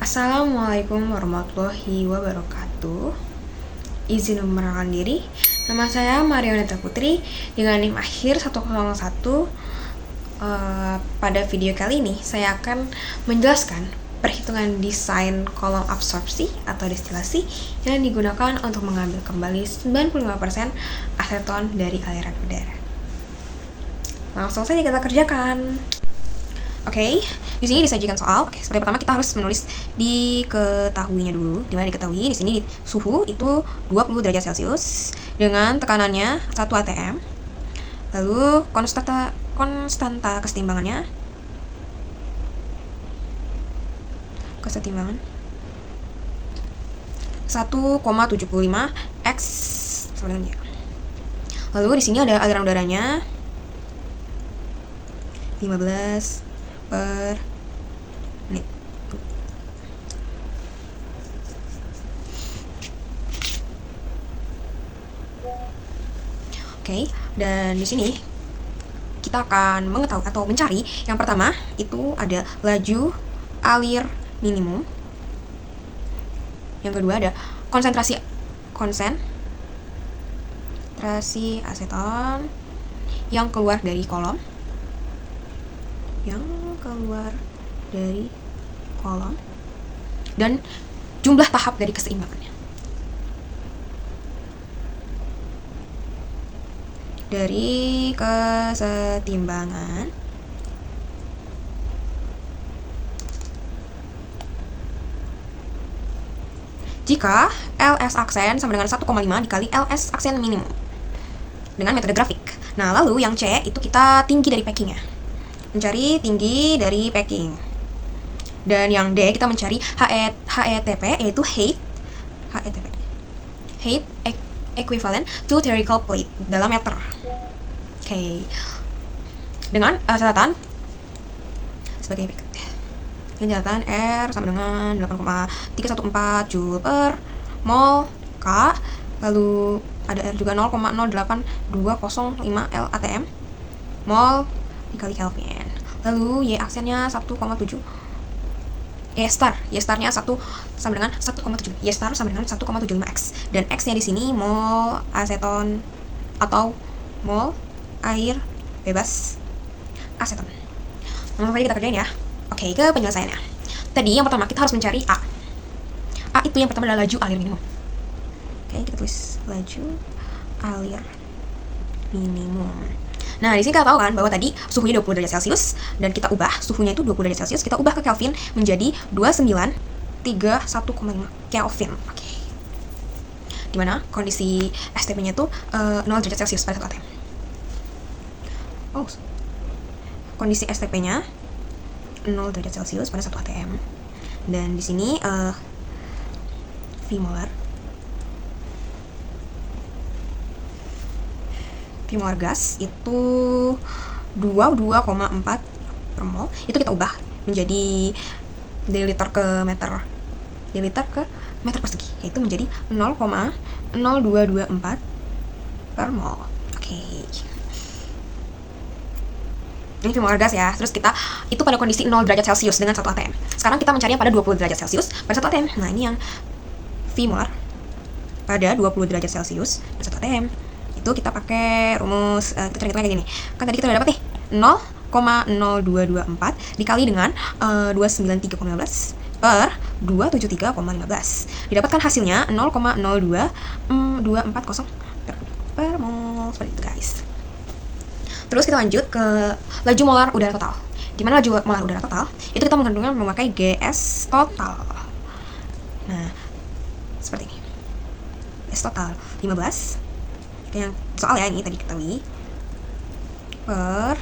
Assalamualaikum warahmatullahi wabarakatuh. Izin memperkenalkan diri. Nama saya Marioneta Putri dengan NIM akhir 101. Pada video kali ini saya akan menjelaskan perhitungan desain kolom absorpsi atau destilasi yang digunakan untuk mengambil kembali 95% aseton dari aliran udara. Langsung saja kita kerjakan. Oke, di sini disajikan soal. Seperti pertama kita harus menulis diketahuinya dulu. Dimana diketahui di sini suhu itu 20 derajat Celcius dengan tekanannya 1 atm. Lalu konstanta kesetimbangannya 1,75 x sama dengan y. Lalu di sini ada aliran udaranya 15 per menit. Oke, dan di sini kita akan mengetahui atau mencari yang pertama itu ada laju alir minimum. Yang kedua ada konsentrasi aseton yang keluar dari kolom. Dan jumlah tahap dari keseimbangannya. Dari kesetimbangan jika LS aksen sama dengan 1,5 dikali LS aksen minimum dengan metode grafik. Nah, lalu yang C itu kita tinggi dari packingnya. Mencari tinggi dari packing. Dan yang D kita mencari HETP yaitu height equivalent to theoretical plate dalam meter. Oke. Dengan catatan sebagai berikut. Dengan catatan R sama dengan 8,314 Joule per mol K, lalu ada R juga 0,08205 L atm mol dikali Kelvin. Lalu Y aksennya 1,7. Y starnya 1 sama dengan 1,7. Y star sama dengan 1,75 X. Dan X-nya di sini mol aseton atau mol air bebas aseton. Langsung saja kita kerjain ya. Oke, ke penyelesaiannya. Tadi yang pertama kita harus mencari A. A itu yang pertama adalah laju alir minimum. Oke, kita tulis laju alir minimum. Nah, di sini kita tahu kan bahwa tadi suhunya 20 derajat Celcius dan kita ubah suhunya itu 20 derajat Celcius, kita ubah ke Kelvin menjadi 2931,5 Kelvin. Oke. Dimana kondisi STP-nya itu 0 derajat Celcius pada 1 atm. Kondisi STP-nya 0 derajat Celcius pada 1 atm. Dan di sini V molar gas itu 22,4 per mol. Itu kita ubah menjadi deliter ke meter persegi, yaitu menjadi 0,0224 per mol. Oke. Ini V molar gas ya. Terus kita itu pada kondisi 0 derajat Celcius dengan 1 atm. Sekarang kita mencarinya pada 20 derajat Celcius pada 1 atm. Nah, ini yang V molar pada 20 derajat Celcius pada 1 atm. Itu kita pakai rumus, kita cari-cari kayak gini. Kan tadi kita udah dapat nih 0,0224 dikali dengan 293,15 per 273,15. Didapatkan hasilnya 0,02240 per mol. Seperti itu guys. Terus kita lanjut ke laju molar udara total. Dimana laju molar udara total itu kita menggantungkan memakai GS total. Nah, seperti ini. GS total 15 yang soal ya, ini tadi ketahui per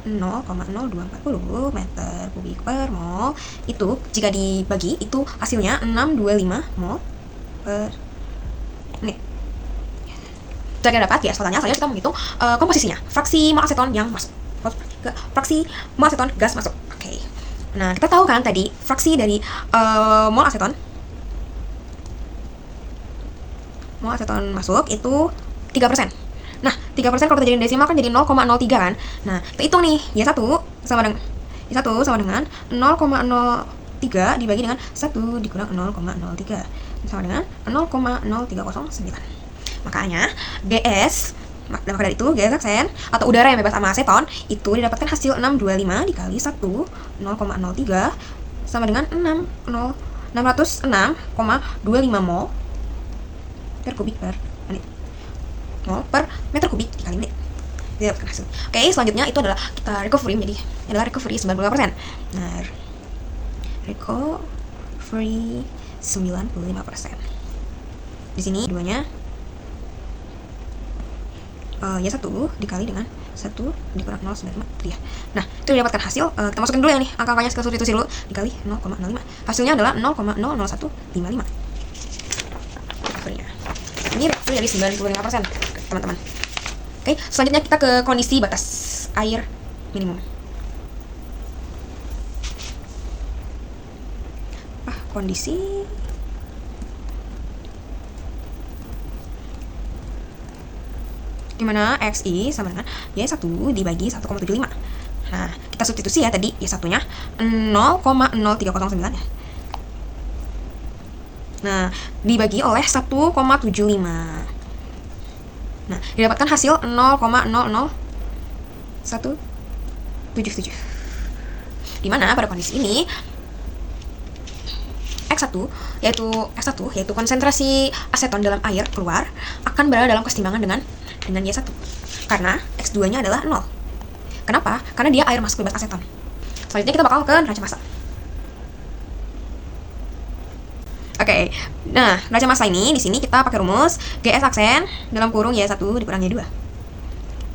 0,0240 meter kubik per mol. Itu jika dibagi itu hasilnya 625 mol per menit. Jika dapat ya totalnya, saya kita menghitung komposisinya, fraksi mol aseton yang masuk, fraksi mol aseton gas masuk. Oke. Nah, kita tahu kan tadi fraksi dari mol aseton masuk itu 3%. Nah, 3% kalau kita jadiin desimal kan jadi 0,03 kan. Nah, kita hitung nih, Y1 sama dengan 0,0 0,03 dibagi dengan 1 dikurang 0,03 sama dengan 0,0309. Makanya GS, maka dari itu GS aksen atau udara yang bebas sama aseton itu didapatkan hasil 625 dikali 1 0,03 sama dengan 606,25 mol per kubik per menit. Mol per meter kubik dikali menit. Didapatkan hasil. Oke, selanjutnya itu adalah kita recovery, jadi adalah recovery 95%. Nah, recovery 95%. Di sini duanya ya 1 dikali dengan 1 dikurang 0,95 ya. Nah, itu didapatkan hasil, kita masukin dulu ya nih angka-angkanya, skill substitusi dulu, dikali 0,05. Hasilnya adalah 0,00155. Recovery-nya. Ini recovery dari 95%, teman-teman. Oke, selanjutnya kita ke kondisi batas air minimum. Kondisi dimana XI sama dengan Y1 dibagi 1,75. Nah, kita substitusi ya tadi Y1-nya 0,0309 ya. Nah, dibagi oleh 1,75. Nah, didapatkan hasil 0,00177. Dimana pada kondisi ini X1 yaitu konsentrasi aseton dalam air keluar akan berada dalam keseimbangan dengan Y1 karena X2-nya adalah 0. Kenapa? Karena dia air masuk bebas aseton. Selanjutnya kita bakal ke neraca massa. Oke, nah neraca massa ini di sini kita pakai rumus GS aksen dalam kurung Y1 dikurang Y2.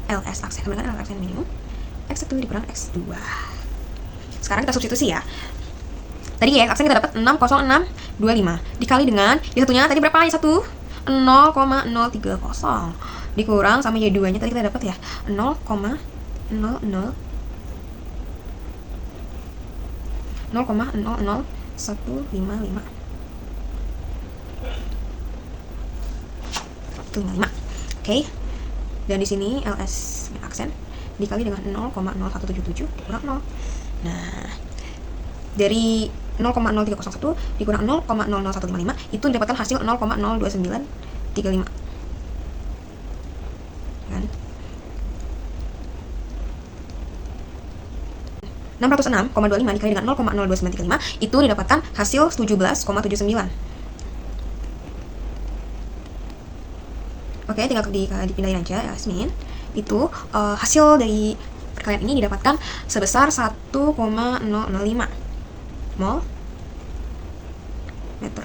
LS aksen sama dengan LS aksen minimum X1 dikurang X2. Sekarang kita substitusi ya. Tadi GS aksen kita dapat 60625 dikali dengan Y1-nya tadi berapa? Y1 0,030 dikurang sama Y2-nya tadi kita dapat ya 0,00155. Oke. Dan di sini LS aksen dikali dengan 0,0177 dikurang 0. Nah, dari 0,0301 dikurang 0,00155 itu didapatkan hasil 0,02935. Kan? 606,25 dikali dengan 0,02935 itu didapatkan hasil 17,79. Oke, tinggal dipindahin aja ya, Yasmin. Itu hasil dari perkalian ini didapatkan sebesar 1,005 mol meter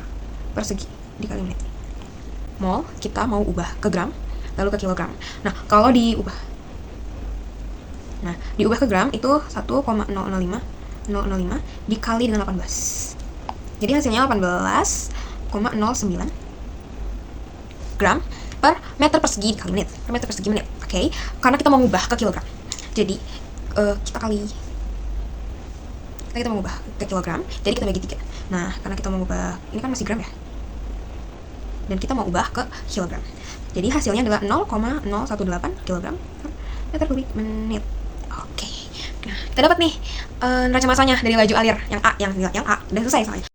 persegi dikali menit. Mol kita mau ubah ke gram, lalu ke kilogram. Nah, kalau diubah ke gram itu 1,005 dikali dengan 18. Jadi hasilnya 18,09 gram per meter persegi dikali menit. Per meter persegi menit. Oke, karena kita mau ubah ke kilogram. Jadi kita mau ubah ke kilogram, jadi kita bagi 3. Nah, karena kita mau ubah, ini kan masih gram ya, dan kita mau ubah ke kilogram, jadi hasilnya adalah 0,018 kilogram per meter kubik menit. Oke. Nah, kita dapat nih neraca massanya dari laju alir yang A, yang A, udah selesai soalnya.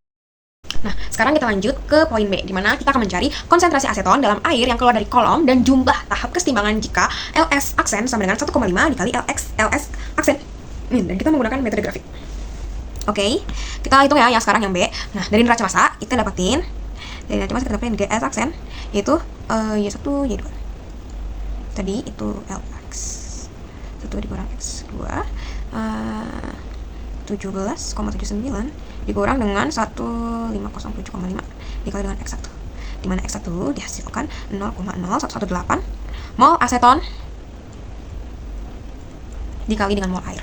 Nah, sekarang kita lanjut ke poin B, di mana kita akan mencari konsentrasi aseton dalam air yang keluar dari kolom dan jumlah tahap keseimbangan jika LS aksen sama dengan 1,5 dikali LS aksen. Dan kita menggunakan metode grafik. Oke, kita hitung ya yang sekarang yang B. Nah, dari neraca massa kita dapatin GS aksen yaitu Y1 Y2. Tadi itu LX 1 dikurang X2 17,79 dikurang dengan 1507,5 dikali dengan X1, di mana X1 dihasilkan 0,0118 mol aseton dikali dengan mol air.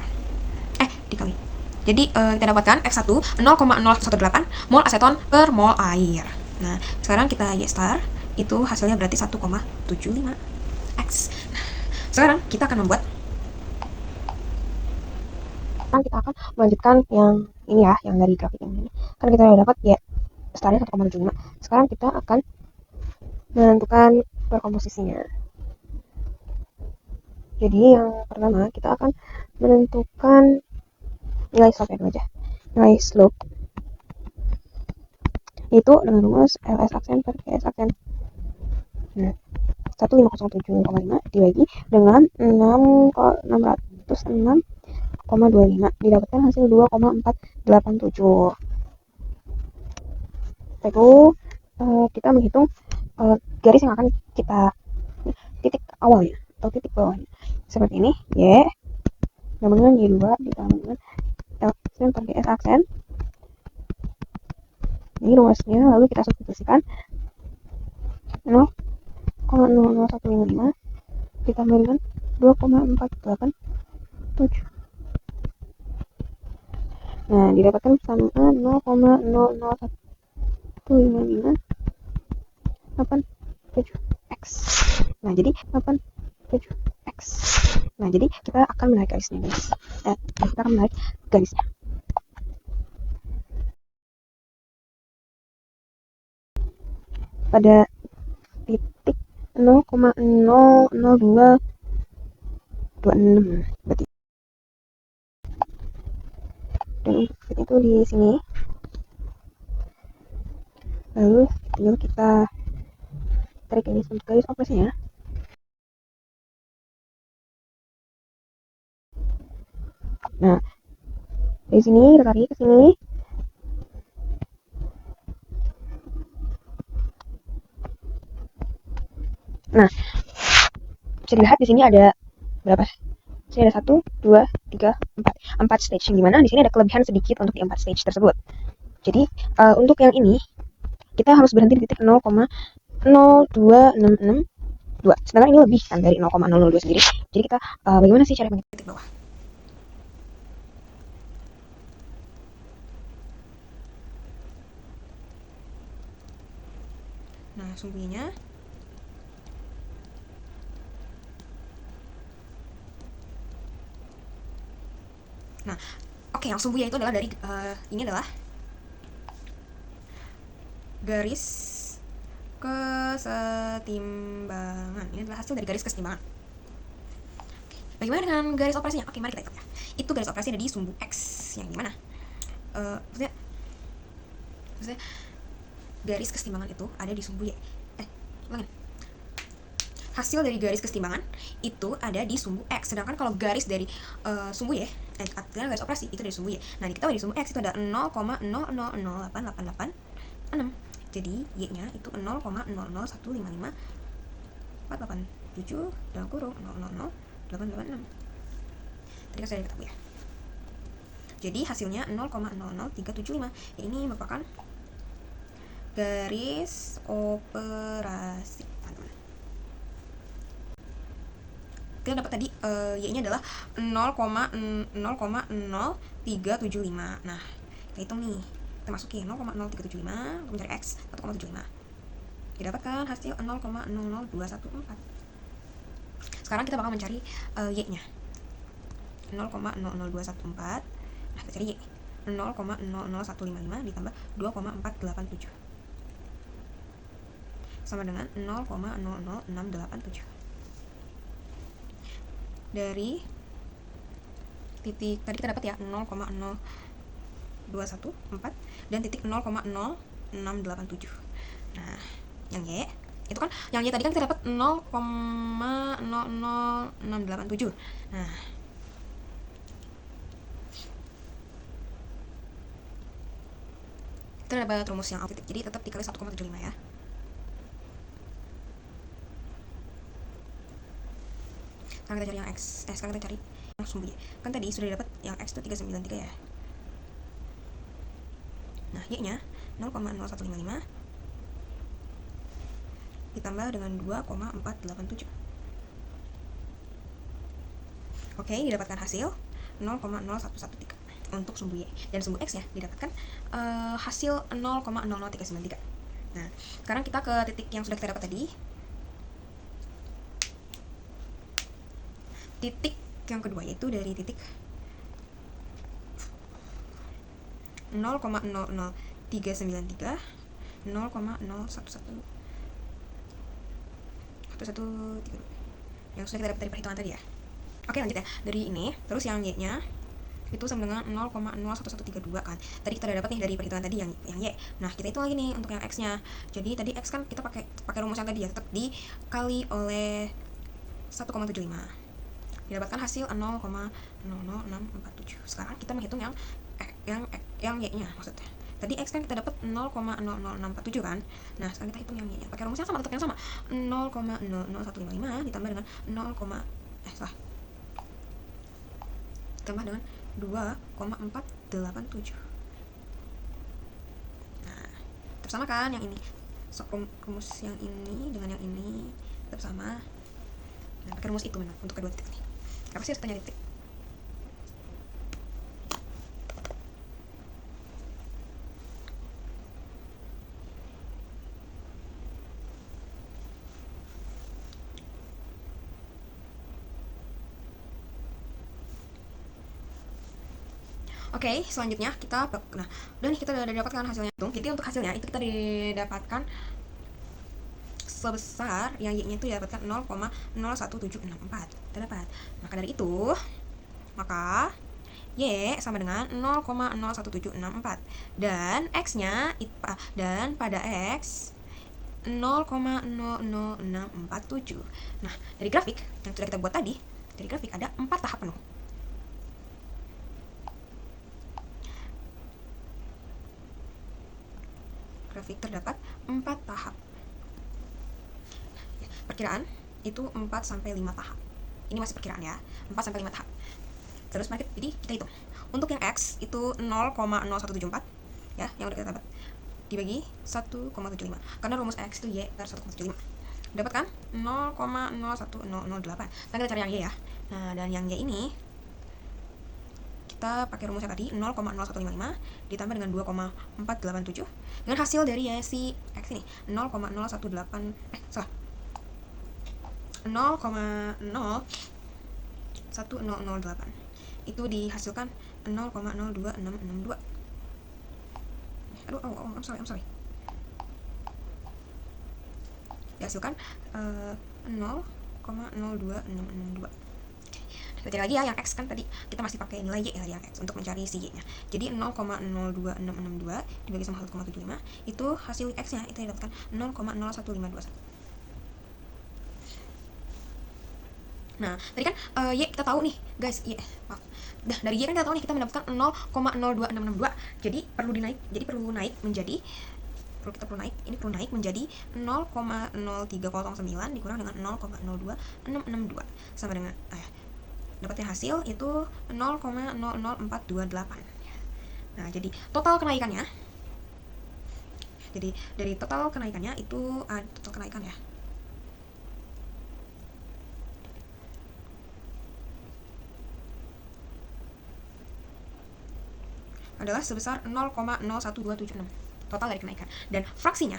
Jadi kita dapatkan X1 0,018 mol aseton per mol air. Nah, sekarang kita Y star itu hasilnya berarti 1,75 X. Nah, sekarang kita akan melanjutkan yang ini ya, yang dari grafik ini. Kan kita udah dapat Y starnya 1,75. Sekarang kita akan menentukan perkomposisinya. Jadi yang pertama kita akan menentukan nilai slope dulu aja. Nilai slope yaitu dengan rumus LS aksen per GS aksen. Nah, 1507,5 dibagi dengan 606,25 didapatkan hasil 2,487. Lalu kita menghitung garis yang akan kita titik awalnya atau titik bawahnya seperti ini, Y sama dengan Y2 ditambah dengan L aksen per GS aksen. Ini rumusnya, lalu kita substitusikan 0,00155 ditambah dengan 2,487. Nah, didapatkan persamaan 0,0015587x. Nah, jadi 87x. Nah, jadi kita akan menarik garisnya, guys. Kita akan menarik garisnya. Pada titik 0,00226 berarti. Dan untuk titik itu di sini. Lalu tinggal kita tarik garis untuk garis operasinya. Nah, dari sini kita tarik ke sini. Nah, bisa dilihat di sini ada berapa? Di sini ada 1, 2, 3, 4 stage. Yang dimana di sini ada kelebihan sedikit untuk di 4 stage tersebut. Jadi untuk yang ini kita harus berhenti di titik 0,02662. Sedangkan ini lebih kan dari 0,002 sendiri. Jadi kita bagaimana sih cara menghitung titik bawah? Nah, sumbunya nah, oke, yang sumbunya itu adalah dari ini adalah garis kesetimbangan. Ini adalah hasil dari garis kesetimbangan. Bagaimana dengan garis operasinya? Oke, mari kita lihat ya. Itu garis operasi ada di sumbu X yang dimana? Maksudnya garis kesetimbangan itu ada di sumbu Y. Hasil dari garis kesetimbangan itu ada di sumbu X. Sedangkan kalau garis dari sumbu Y, garis operasi itu dari sumbu Y. Nah, diketahui di sumbu X itu ada 0,0088886. Jadi Y-nya itu 0,00155,487 dalam kurung 0,00886. Tadi kan saya ketahui ya. Jadi hasilnya 0,00375. Ini merupakan garis operasi. Kita dapat tadi Y-nya adalah 0,0375. Nah, kita hitung nih. Kita masukin 0,0375, mencari X 1,75. Didapatkan hasil 0,00214. Sekarang kita bakal mencari Y-nya. 0,00214. Nah, kita cari Y. 0,00155 ditambah 2,487. Sama dengan 0,00687. Dari titik tadi kita dapat ya 0,0214 dan titik 0,0687. Nah, yang Y itu kan, yang Y tadi kan kita dapat 0,00687. Nah, kita dapat rumus yang out titik, jadi tetap dikali 1,75 ya. Sekarang kita cari yang X. Sekarang kita cari yang sumbu Y. Kan tadi sudah dapat yang X itu 393 ya. Nah, Y-nya 0,0155 ditambah dengan 2,487. Oke, didapatkan hasil 0,0113 untuk sumbu Y. Dan sumbu X ya didapatkan hasil 0,00393. Nah, sekarang kita ke titik yang sudah kita dapat tadi. Titik yang kedua yaitu dari titik 0,00393 0,011 yang sudah kita dapat dari perhitungan tadi ya. Oke, lanjut ya. Dari ini, terus yang Y-nya itu sama dengan 0,01132 kan. Tadi kita udah dapat nih dari perhitungan tadi yang Y. Nah, kita hitung lagi nih untuk yang X-nya. Jadi tadi X kan kita pakai rumus yang tadi ya, tetap dikali oleh 1,75. Didapatkan hasil 0,00647. Sekarang kita menghitung yang Y-nya maksudnya. Tadi X kan kita dapat 0,00647 kan. Nah, sekarang kita hitung yang Y-nya. Pakai rumus yang sama, tetap yang sama. 0,00155 ditambah dengan ditambah dengan 2,487. Nah, tetap sama kan yang ini. So, rumus yang ini dengan yang ini tetap sama. Nah, pakai rumus itu memang untuk kedua titik nih. Apa sih tanya titik? Oke, selanjutnya kita udah nih, kita udah dapatkan hasilnya itu. Jadi untuk hasilnya itu kita didapatkan sebesar yang Y-nya itu didapatkan 0,01764. Kita dapat. Maka dari itu, maka Y sama dengan 0,01764 dan X-nya dan pada X 0,00647. Nah, dari grafik yang sudah kita buat tadi, dari grafik ada 4 tahap penuh. Grafik terdapat 4 tahap. Perkiraan itu 4 sampai 5 tahap. Ini masih perkiraan ya, 4 sampai 5 tahap. Terus jadi kita hitung. Untuk yang X itu 0,0174 ya, yang udah kita dapat dibagi 1,75. Karena rumus X itu Y per 1,75. Dapat kan 0,01008. Kan kita cari yang Y ya. Nah, dan yang Y ini kita pakai rumusnya tadi 0,0155 ditambah dengan 2,487 dengan hasil dari ya si X ini 0,018 0,01008 itu dihasilkan 0,02662. I'm sorry. Dihasilkan 0,02662. Kita cari lagi ya yang X kan tadi kita masih pakai nilai Y ya yang X untuk mencari si Y-nya. Jadi 0,02662 dibagi sama 1,75 itu hasil X-nya itu didapatkan 0,01521. Nah, tadi kan Y kita tahu nih, guys, Y. Maaf. Nah, dari Y kan kita tahu nih kita mendapatkan 0,02662. Jadi perlu naik menjadi ini perlu naik menjadi 0,0309 dikurang dengan 0,02662 sama dengan dapatnya hasil itu 0,00428. Nah, jadi total kenaikannya. Jadi dari total kenaikannya itu total kenaikan ya. Adalah sebesar 0,01276 total dari kenaikan. Dan fraksi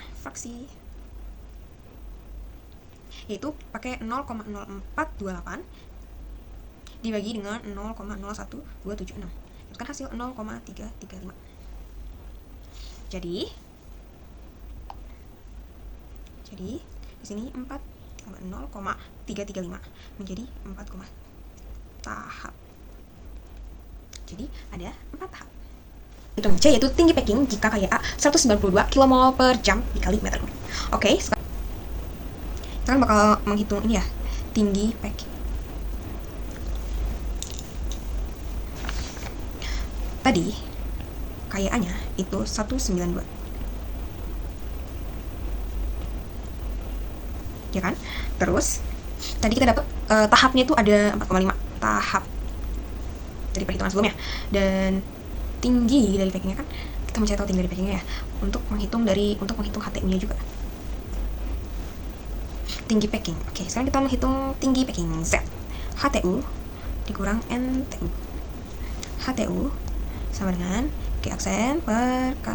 yaitu pakai 0,0428 dibagi dengan 0,01276. Itu kan hasil 0,335. Jadi di sini 4 0,335 menjadi 4, tahap. Jadi ada 4 tahap. Hitung C yaitu tinggi packing jika KYA 192 kmol per jam dikali meter kubik. Oke, sekarang bakal menghitung ini ya, tinggi packing. Tadi KYA-nya itu 192. Ya kan? Terus tadi kita dapat tahapnya itu ada 4,5 tahap dari perhitungan sebelumnya. Dan tinggi dari packingnya kan kita mencari tahu tinggi dari packingnya ya untuk menghitung HTU-nya juga. Tinggi packing. Oke, sekarang kita menghitung tinggi packing Z. HTU dikurang NTU. HTU sama dengan G aksen per K.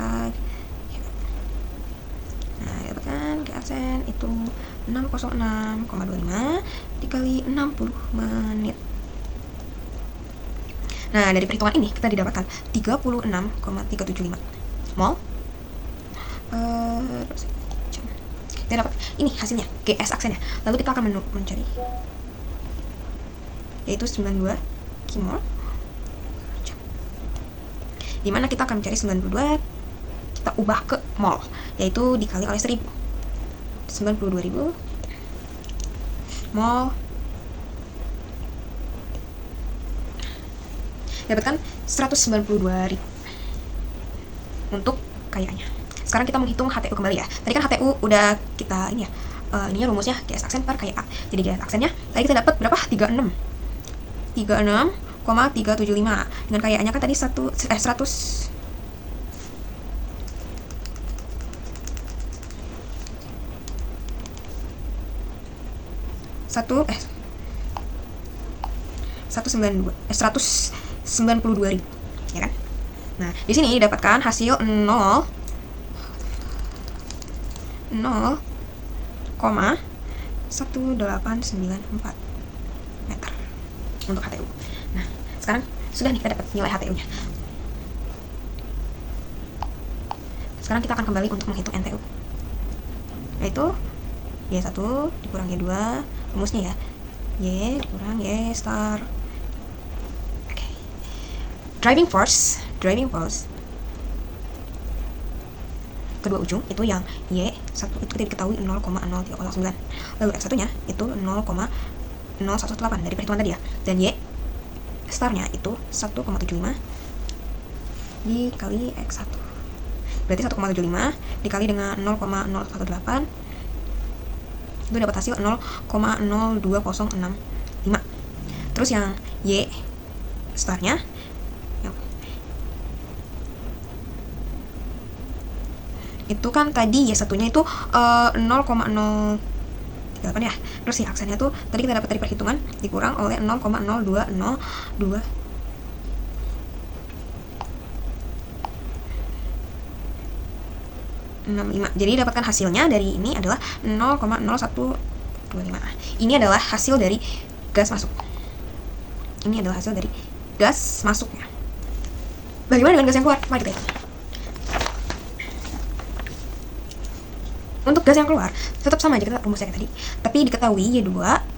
Nah, dapatkan G aksen itu 606,25 dikali 60 menit. Nah, dari perhitungan ini kita didapatkan 36,375 mol. Kita dapat ini hasilnya, GS aksennya. Lalu kita akan mencari yaitu 92 kmol. dimana kita akan mencari 92, kita ubah ke mol, yaitu dikali oleh 1000. 92.000 mol dapatkan 192.000 untuk kayaknya. Sekarang kita menghitung HTU kembali ya. Tadi kan HTU udah kita ini ya, ininya rumusnya GS aksen per KA. Jadi GS aksennya tadi kita dapat berapa? 36,375. Dengan kayaknya kan tadi 100 192.000 ya kan. Nah, di sini didapatkan hasil 0,1894 meter untuk HTU. Nah, sekarang sudah nih kita dapat nilai HTU-nya. Sekarang kita akan kembali untuk menghitung NTU, yaitu Y1 dikurang Y2, rumusnya ya, Y kurang Y star. Oke. Driving force kedua ujung itu yang Y1 itu kita diketahui 0,0309. Lalu X1 nya itu 0,0118 dari perhitungan tadi ya. Dan Y starnya itu 1,75 dikali X1. Berarti 1,75 dikali dengan 0,018 itu dapat hasil 0,02065. Terus yang Y starnya itu kan tadi Y1 nya itu 0,038 ya. Terus si aksennya tuh tadi kita dapat dari perhitungan dikurang oleh 0,02025. Jadi dapatkan hasilnya dari ini adalah 0,0125. Ini adalah hasil dari gas masuk. Ini adalah hasil dari gas masuknya. Bagaimana dengan gas yang keluar? Mari kita lihat. Untuk gas yang keluar tetap sama aja kita rumusnya kayak tadi, tapi diketahui Y2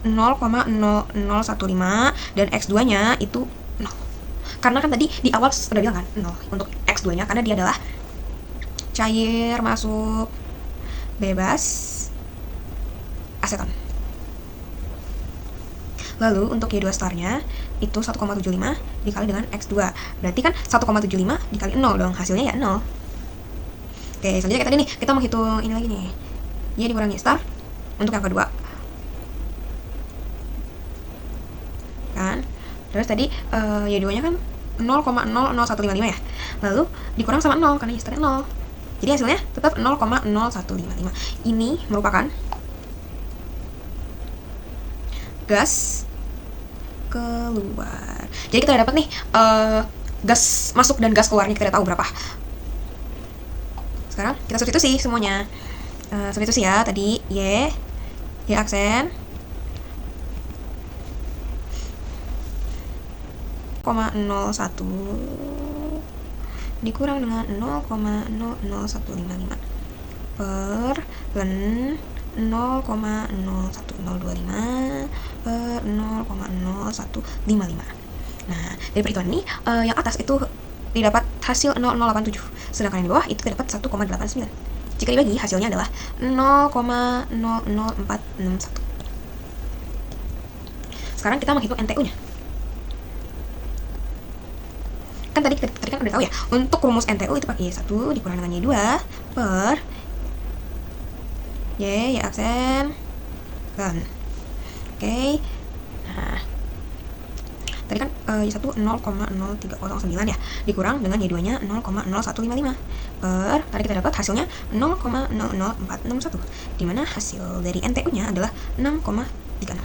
0,0015 dan X2 nya itu 0. Karena kan tadi di awal sudah bilang kan 0 untuk X2 nya karena dia adalah cair masuk bebas aseton. Lalu untuk Y2 starnya itu 1,75 dikali dengan X2. Berarti kan 1,75 dikali 0 dong, hasilnya ya 0. Oke, selanjutnya kayak tadi nih, kita menghitung ini lagi nih. Y dikurang Y star untuk yang kedua. Kan? Terus tadi Y2 nya kan 0,00155 ya. Lalu dikurang sama 0 karena Y starnya 0. Jadi hasilnya tetap 0,0155. Ini merupakan gas keluar. Jadi kita dapat nih gas masuk dan gas keluarnya kita tahu berapa. Sekarang kita substitusi semuanya. Substitusi ya, tadi Y aksen 0,01 dikurang dengan 0,00155 per 0,01025 per 0,0155. Nah, dari perhitungan ini yang atas itu didapat hasil 0,087, sedangkan yang di bawah itu terdapat 1,89. Jika dibagi, hasilnya adalah 0,00461. Sekarang kita menghitung NTU-nya. Kan tadi kan udah tahu ya, untuk rumus NTU itu pakai Y1 dikurang dengan Y2 per Y aksen kan. Oke. Nah, tadi kan Y1 0,0309 ya, dikurang dengan Y2 nya 0,0155 per, tadi kita dapat hasilnya 0,00461, dimana hasil dari NTU nya adalah 6,36.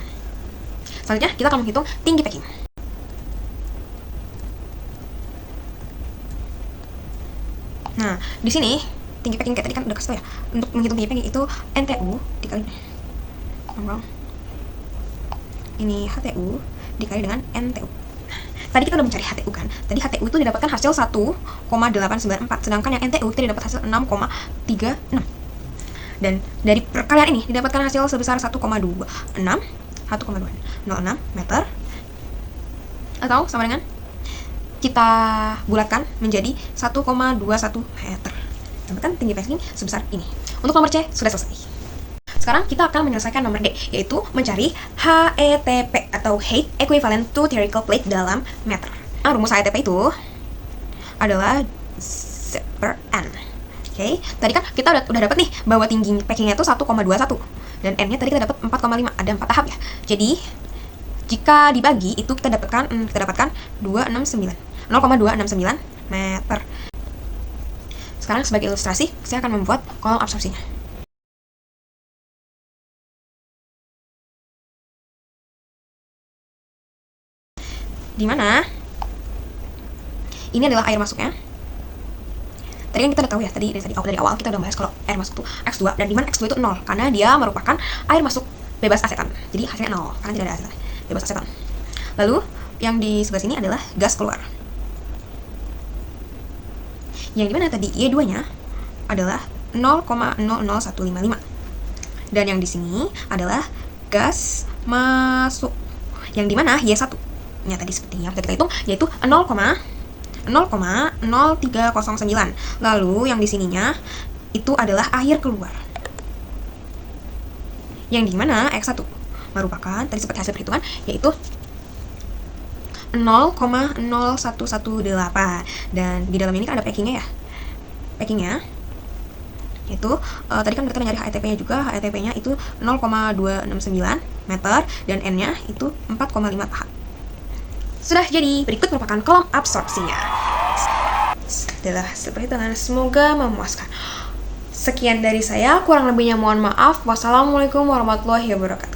Selanjutnya kita akan menghitung tinggi packing. Nah, di sini tinggi packing kayak tadi kan udah kasih tau ya, untuk menghitung tinggi packing itu NTU dikali ini HTU dikali dengan NTU. Tadi kita udah mencari HTU kan. Tadi HTU itu didapatkan hasil 1,894, sedangkan yang NTU itu didapat hasil 6,36. Dan dari perkalian ini didapatkan hasil sebesar 1,06 meter atau sama dengan kita bulatkan menjadi 1,21 meter. Dapatkan tinggi packing sebesar ini. Untuk nomor C sudah selesai. Sekarang kita akan menyelesaikan nomor D, yaitu mencari HETP atau Height Equivalent to Theoretical Plate dalam meter. Nah, rumus HETP itu adalah Z per N. Oke, tadi kan kita udah dapat nih bahwa tinggi packingnya itu 1,21 dan N-nya tadi kita dapat 4,5, ada 4 tahap ya. Jadi jika dibagi itu kita dapatkan 0,269 meter. Sekarang sebagai ilustrasi, saya akan membuat kolom absorpsinya. Di mana ini adalah air masuknya. Tadi kan kita udah tahu ya, dari awal kita udah bahas kalau air masuk itu X2, dan dimana X2 itu 0 karena dia merupakan air masuk bebas asetan. Jadi hasilnya 0 karena tidak ada asetan, bebas asetan. Lalu yang di sebelah sini adalah gas keluar. Yang dimana tadi Y2 nya adalah 0,00155. Dan yang di sini adalah gas masuk. Yang dimana Y1 nya tadi seperti yang kita hitung yaitu 0,0309. Lalu yang di sininya itu adalah air keluar. Yang dimana X1 merupakan tadi seperti hasil perhitungan yaitu 0,0118. Dan di dalam ini kan ada packingnya ya. Packingnya itu tadi kan kita nyari HETP-nya juga. HETP-nya itu 0,269 meter dan N-nya itu 4,5 tahap. Sudah jadi, berikut merupakan kolom absorpsinya. Adalah perhitungan, semoga memuaskan. Sekian dari saya, kurang lebihnya mohon maaf. Wassalamualaikum warahmatullahi wabarakatuh.